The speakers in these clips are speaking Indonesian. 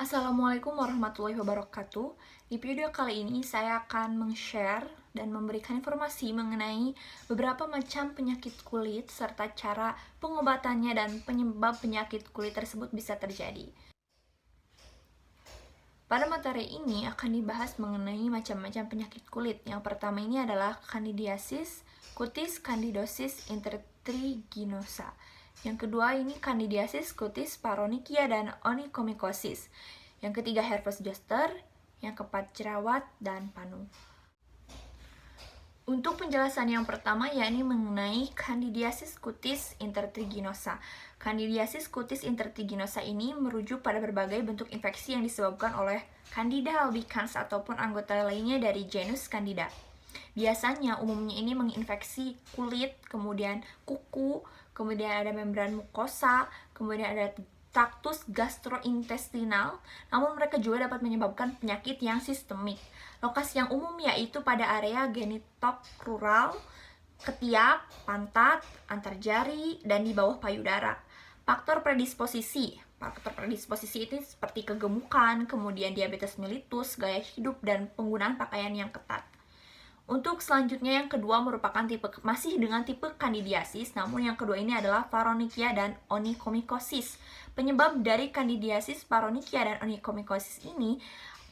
Assalamualaikum warahmatullahi wabarakatuh. Di video kali ini saya akan meng-share dan memberikan informasi mengenai beberapa macam penyakit kulit serta cara pengobatannya dan penyebab penyakit kulit tersebut bisa terjadi. Pada materi ini akan dibahas mengenai macam-macam penyakit kulit. Yang pertama ini adalah Candidiasis, Cutis Candidosis intertriginosa. Yang kedua ini Candidiasis, Cutis paronychia dan onychomycosis. Yang ketiga herpes zoster, yang keempat jerawat dan panu. Untuk penjelasan yang pertama yakni mengenai Candidiasis cutis intertriginosa. Candidiasis cutis intertriginosa ini merujuk pada berbagai bentuk infeksi yang disebabkan oleh Candida albicans ataupun anggota lainnya dari genus Candida. Biasanya umumnya ini menginfeksi kulit, kemudian kuku, kemudian ada membran mukosa, kemudian ada traktus gastrointestinal, namun mereka juga dapat menyebabkan penyakit yang sistemik. Lokasi yang umum yaitu pada area genitokrural, ketiak, pantat, antar jari, dan di bawah payudara. Faktor predisposisi itu seperti kegemukan, kemudian diabetes mellitus, gaya hidup, dan penggunaan pakaian yang ketat. Untuk selanjutnya yang kedua merupakan masih dengan tipe candidiasis, namun yang kedua ini adalah paronychia dan onychomycosis. Penyebab dari candidiasis, paronychia dan onychomycosis ini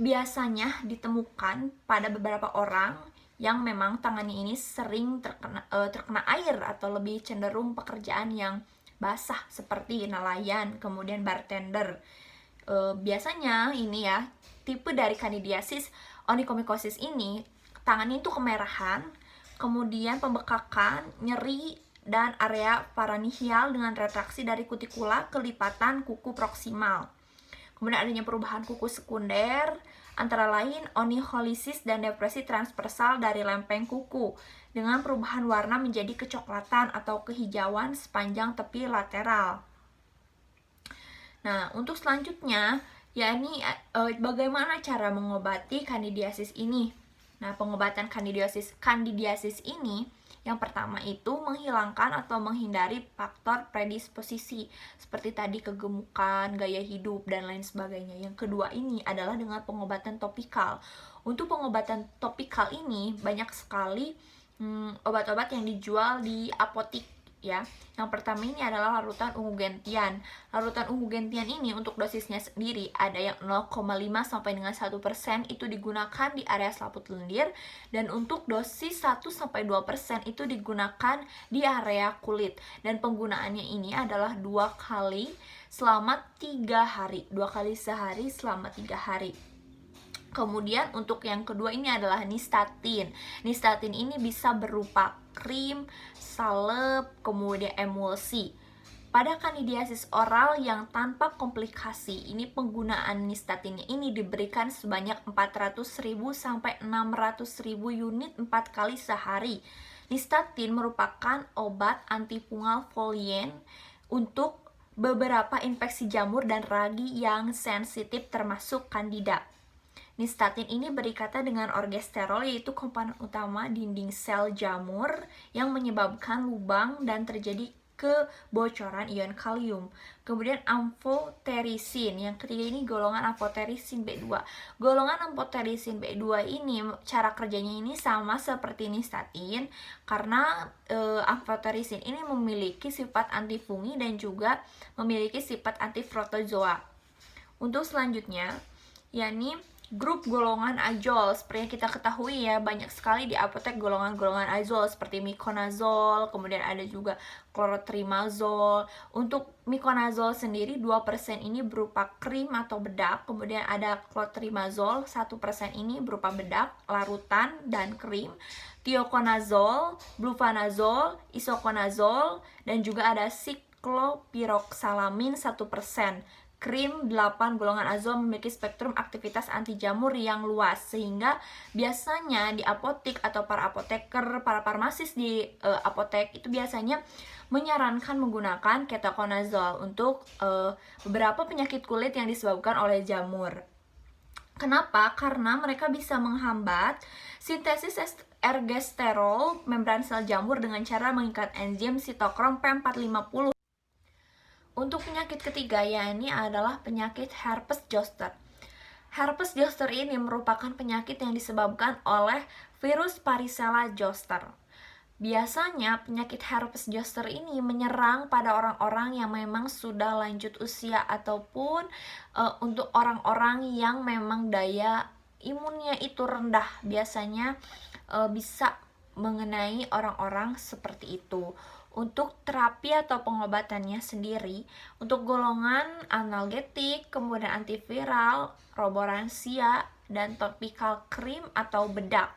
biasanya ditemukan pada beberapa orang yang memang tangannya ini sering terkena air atau lebih cenderung pekerjaan yang basah seperti nelayan, kemudian bartender. Biasanya ini ya, tipe dari candidiasis onychomycosis ini tangannya itu kemerahan, kemudian pembekakan, nyeri, dan area faringeal dengan retraksi dari kutikula ke lipatan kuku proksimal. Kemudian adanya perubahan kuku sekunder, antara lain onycholisis dan depresi transversal dari lempeng kuku, dengan perubahan warna menjadi kecoklatan atau kehijauan sepanjang tepi lateral. Nah, untuk selanjutnya, yakni bagaimana cara mengobati candidiasis ini. Nah, pengobatan candidiasis ini yang pertama itu menghilangkan atau menghindari faktor predisposisi seperti tadi kegemukan, gaya hidup, dan lain sebagainya. Yang kedua ini adalah dengan pengobatan topikal. Untuk pengobatan topikal ini banyak sekali obat-obat yang dijual di apotik ya. Yang pertama ini adalah larutan ungu gentian. Larutan ungu gentian ini untuk dosisnya sendiri ada yang 0,5 sampai dengan 1% itu digunakan di area selaput lendir, dan untuk dosis 1 sampai 2% itu digunakan di area kulit. Dan penggunaannya ini adalah 2 kali selama 3 hari. 2 kali sehari selama 3 hari. Kemudian untuk yang kedua ini adalah Nystatin. Nystatin ini bisa berupa krim, salep, kemudian emulsi. Pada candidiasis oral yang tanpa komplikasi, ini penggunaan Nystatinnya ini diberikan sebanyak 400.000 sampai 600.000 unit 4 kali sehari. Nystatin merupakan obat antifungal folien untuk beberapa infeksi jamur dan ragi yang sensitif termasuk Candida. Nystatin ini berikatan dengan orgesterol, yaitu komponen utama dinding sel jamur yang menyebabkan lubang dan terjadi kebocoran ion kalium. Kemudian amphoterisin, yang ketiga ini golongan amphoterisin B2. Golongan amphoterisin B2 ini cara kerjanya ini sama seperti Nystatin karena amphoterisin ini memiliki sifat antifungi dan juga memiliki sifat antiprotozoa. Untuk selanjutnya yakni grup golongan azol. Seperti yang kita ketahui ya, banyak sekali di apotek golongan-golongan azol seperti miconazol, kemudian ada juga clotrimazole. Untuk miconazol sendiri 2% ini berupa krim atau bedak, kemudian ada clotrimazole 1% ini berupa bedak, larutan, dan krim. Thioconazole, blufanazole, isoconazole, dan juga ada cyclopiroxalamin 1%. Krim 8 golongan azol memiliki spektrum aktivitas anti jamur yang luas, sehingga biasanya di apotek atau para apoteker, para farmasis di apotek itu biasanya menyarankan menggunakan ketoconazole untuk beberapa penyakit kulit yang disebabkan oleh jamur. Kenapa? Karena mereka bisa menghambat sintesis ergosterol membran sel jamur dengan cara mengikat enzim sitokrom P450. Untuk penyakit ketiga yakni adalah penyakit herpes zoster. Herpes zoster ini merupakan penyakit yang disebabkan oleh virus varicella zoster. Biasanya penyakit herpes zoster ini menyerang pada orang-orang yang memang sudah lanjut usia ataupun untuk orang-orang yang memang daya imunnya itu rendah. Biasanya bisa mengenai orang-orang seperti itu. Untuk terapi atau pengobatannya sendiri, untuk golongan analgetik, kemudian antiviral, roboransia, dan topical cream atau bedak.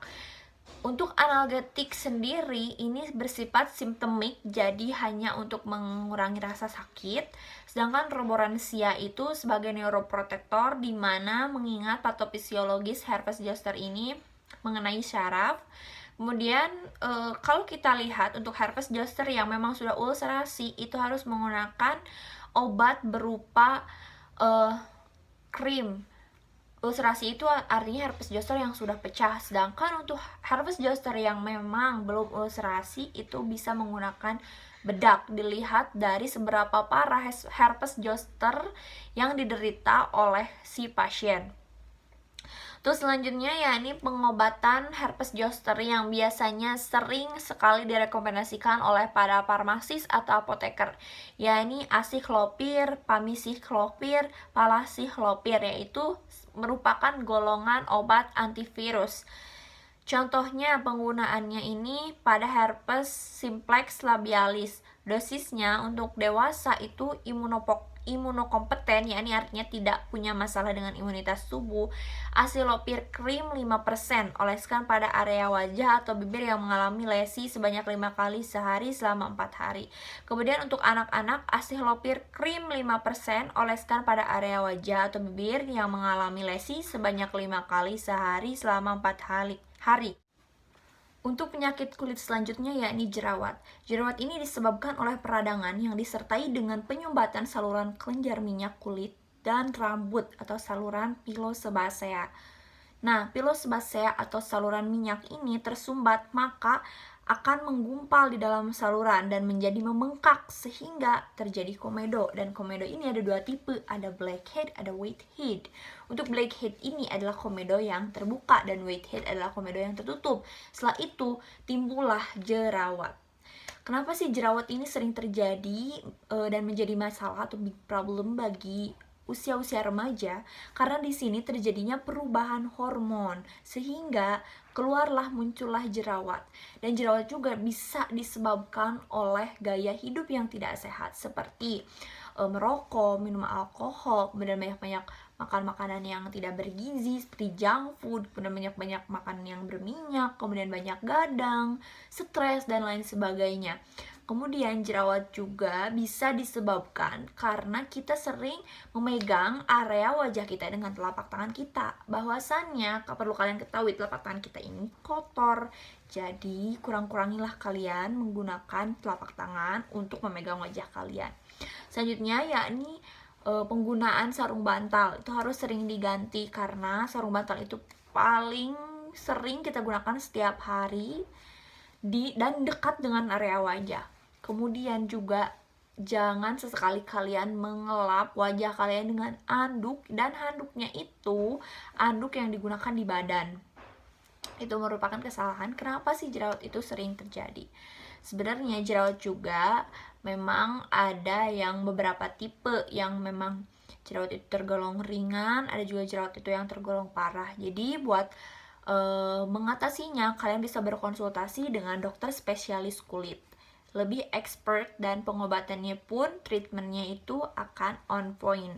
Untuk analgetik sendiri ini bersifat simptomik, jadi hanya untuk mengurangi rasa sakit. Sedangkan roboransia itu sebagai neuroprotektor, di mana mengingat patofisiologis herpes zoster ini mengenai syaraf. Kemudian kalau kita lihat untuk herpes zoster yang memang sudah ulcerasi, itu harus menggunakan obat berupa krim. Ulcerasi itu artinya herpes zoster yang sudah pecah. Sedangkan untuk herpes zoster yang memang belum ulcerasi itu bisa menggunakan bedak. Dilihat dari seberapa parah herpes zoster yang diderita oleh si pasien. Terus selanjutnya yakni pengobatan herpes zoster yang biasanya sering sekali direkomendasikan oleh para farmasis atau apoteker, yakni acyclovir, pamicyclovir, palacyclovir, yaitu merupakan golongan obat antivirus. Contohnya penggunaannya ini pada herpes simplex labialis. Dosisnya untuk dewasa itu imunokompeten, yakni artinya tidak punya masalah dengan imunitas tubuh. Acyclovir krim 5% oleskan pada area wajah atau bibir yang mengalami lesi sebanyak 5 kali sehari selama 4 hari. Kemudian untuk anak-anak, acyclovir krim 5% oleskan pada area wajah atau bibir yang mengalami lesi sebanyak 5 kali sehari selama 4 hari. Untuk penyakit kulit selanjutnya yakni jerawat. Jerawat ini disebabkan oleh peradangan yang disertai dengan penyumbatan saluran kelenjar minyak kulit dan rambut atau saluran pilosebasea. Nah, pilosebasea atau saluran minyak ini tersumbat, maka akan menggumpal di dalam saluran dan menjadi membengkak sehingga terjadi komedo. Dan komedo ini ada dua tipe, ada blackhead, ada whitehead. Untuk blackhead ini adalah komedo yang terbuka dan whitehead adalah komedo yang tertutup. Setelah itu timbullah jerawat. Kenapa sih jerawat ini sering terjadi dan menjadi masalah atau big problem bagi usia-usia remaja? Karena di sini terjadinya perubahan hormon sehingga muncullah jerawat. Dan jerawat juga bisa disebabkan oleh gaya hidup yang tidak sehat seperti merokok, minum alkohol, kemudian banyak-banyak makan makanan yang tidak bergizi seperti junk food, kemudian banyak-banyak makan yang berminyak, kemudian banyak gadang, stres, dan lain sebagainya. Kemudian jerawat juga bisa disebabkan karena kita sering memegang area wajah kita dengan telapak tangan kita. Bahwasannya, perlu kalian ketahui, telapak tangan kita ini kotor. Jadi kurang-kurangilah kalian menggunakan telapak tangan untuk memegang wajah kalian. Selanjutnya yakni penggunaan sarung bantal. Itu harus sering diganti karena sarung bantal itu paling sering kita gunakan setiap hari dan dekat dengan area wajah. Kemudian juga jangan sesekali kalian mengelap wajah kalian dengan anduk, dan handuknya itu anduk yang digunakan di badan. Itu merupakan kesalahan. Kenapa sih jerawat itu sering terjadi? Sebenarnya jerawat juga memang ada yang beberapa tipe yang memang jerawat itu tergolong ringan, ada juga jerawat itu yang tergolong parah. Jadi buat mengatasinya kalian bisa berkonsultasi dengan dokter spesialis kulit, lebih expert, dan pengobatannya pun treatmentnya itu akan on point.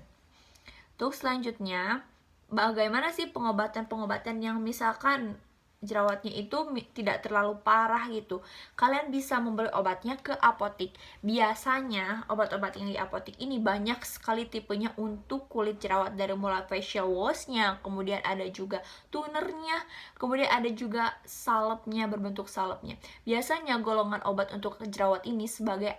Untuk selanjutnya, bagaimana sih pengobatan yang misalkan jerawatnya itu tidak terlalu parah gitu? Kalian bisa membeli obatnya ke apotik. Biasanya obat-obat yang di apotik ini banyak sekali tipenya untuk kulit jerawat, dari mulai facial wash-nya, kemudian ada juga tonernya, kemudian ada juga salepnya, berbentuk salepnya. Biasanya golongan obat untuk jerawat ini sebagai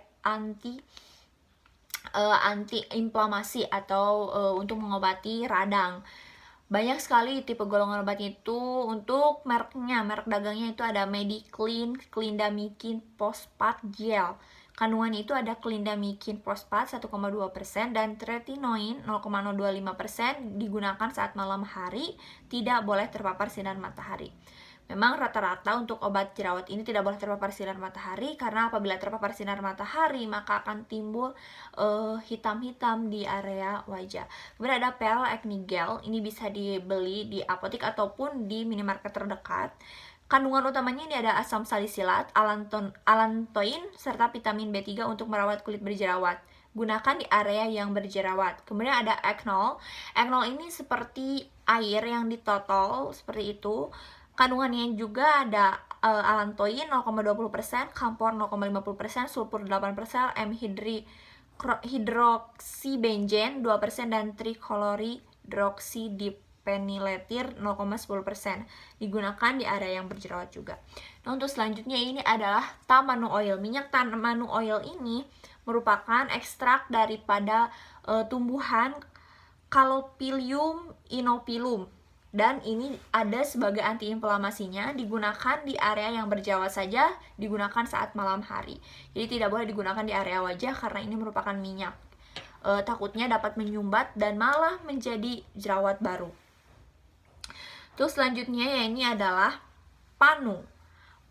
anti-inflamasi atau untuk mengobati radang. Banyak sekali tipe golongan obatnya itu. Untuk merek dagangnya itu ada Mediclean, Clindamycin, Phosphate Gel. Kandungannya itu ada clindamycin fosfat 1,2% dan tretinoin 0,025%, digunakan saat malam hari, tidak boleh terpapar sinar matahari. Memang rata-rata untuk obat jerawat ini tidak boleh terpapar sinar matahari, karena apabila terpapar sinar matahari maka akan timbul hitam-hitam di area wajah. Kemudian ada Pel Acne Gel, ini bisa dibeli di apotek ataupun di minimarket terdekat. Kandungan utamanya ini ada asam salisilat, alantoin, serta vitamin B3 untuk merawat kulit berjerawat. Gunakan di area yang berjerawat. Kemudian ada Acnol. Acnol ini seperti air yang ditotol, seperti itu. Kandungannya juga ada alantoin 0,20%, kampor 0,50%, sulfur 8%, hidroksibenzen 2%, dan tricoloridroksidipheniletir 0,10%. Digunakan di area yang berjerawat juga. Nah, untuk selanjutnya ini adalah tamanu oil. Minyak tamanu oil ini merupakan ekstrak daripada tumbuhan Calophyllum inopilum, dan ini ada sebagai antiinflamasinya, digunakan di area yang berjerawat saja, digunakan saat malam hari. Jadi tidak boleh digunakan di area wajah karena ini merupakan minyak. Takutnya dapat menyumbat dan malah menjadi jerawat baru. Terus selanjutnya ya, ini adalah panu.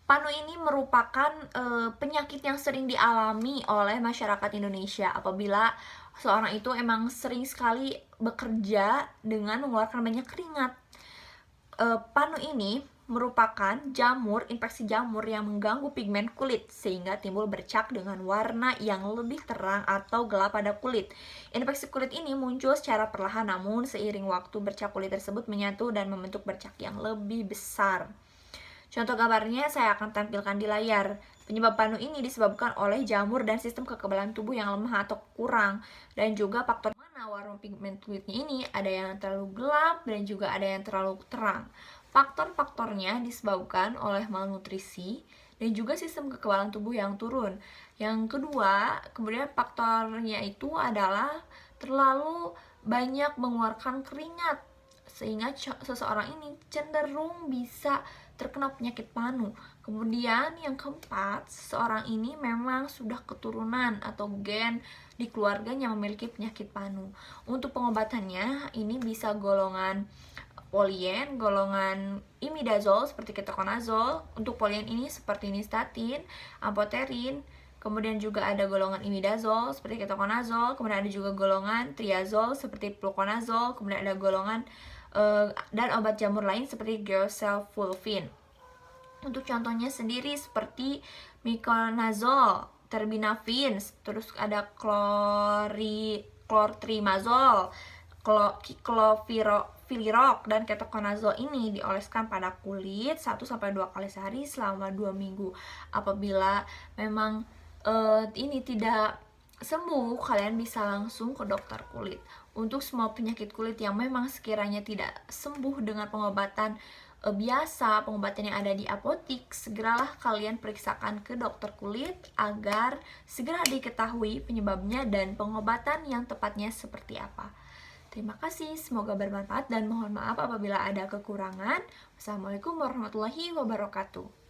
Panu ini merupakan penyakit yang sering dialami oleh masyarakat Indonesia apabila seorang itu emang sering sekali bekerja dengan mengeluarkan banyak keringat. Panu ini merupakan infeksi jamur yang mengganggu pigmen kulit sehingga timbul bercak dengan warna yang lebih terang atau gelap pada kulit. Infeksi kulit ini muncul secara perlahan, namun seiring waktu bercak kulit tersebut menyatu dan membentuk bercak yang lebih besar. Contoh gambarnya saya akan tampilkan di layar. Penyebab panu ini disebabkan oleh jamur dan sistem kekebalan tubuh yang lemah atau kurang, dan juga faktor mana warna pigmen kulitnya ini, ada yang terlalu gelap dan juga ada yang terlalu terang. Faktor-faktornya disebabkan oleh malnutrisi dan juga sistem kekebalan tubuh yang turun. Yang kedua, kemudian faktornya itu adalah terlalu banyak mengeluarkan keringat, sehingga seseorang ini cenderung bisa terkena penyakit panu. Kemudian yang keempat, seseorang ini memang sudah keturunan atau gen di keluarganya memiliki penyakit panu. Untuk pengobatannya ini bisa golongan polien, golongan imidazol seperti ketoconazole. Untuk polien ini seperti nystatin, amphotericin. Kemudian juga ada golongan imidazol seperti ketoconazole. Kemudian ada juga golongan triazole seperti fluconazole. Kemudian ada golongan dan obat jamur lain seperti gersulfulfin. Untuk contohnya sendiri seperti miconazole, terbinafine, terus ada clotrimazole, clopirifos, dan ketoconazole ini dioleskan pada kulit 1-2 kali sehari selama 2 minggu. Apabila memang ini tidak sembuh, kalian bisa langsung ke dokter kulit. Untuk semua penyakit kulit yang memang sekiranya tidak sembuh dengan pengobatan biasa, pengobatan yang ada di apotik, segeralah kalian periksakan ke dokter kulit agar segera diketahui penyebabnya dan pengobatan yang tepatnya seperti apa. Terima kasih, semoga bermanfaat dan mohon maaf apabila ada kekurangan. Wassalamualaikum warahmatullahi wabarakatuh.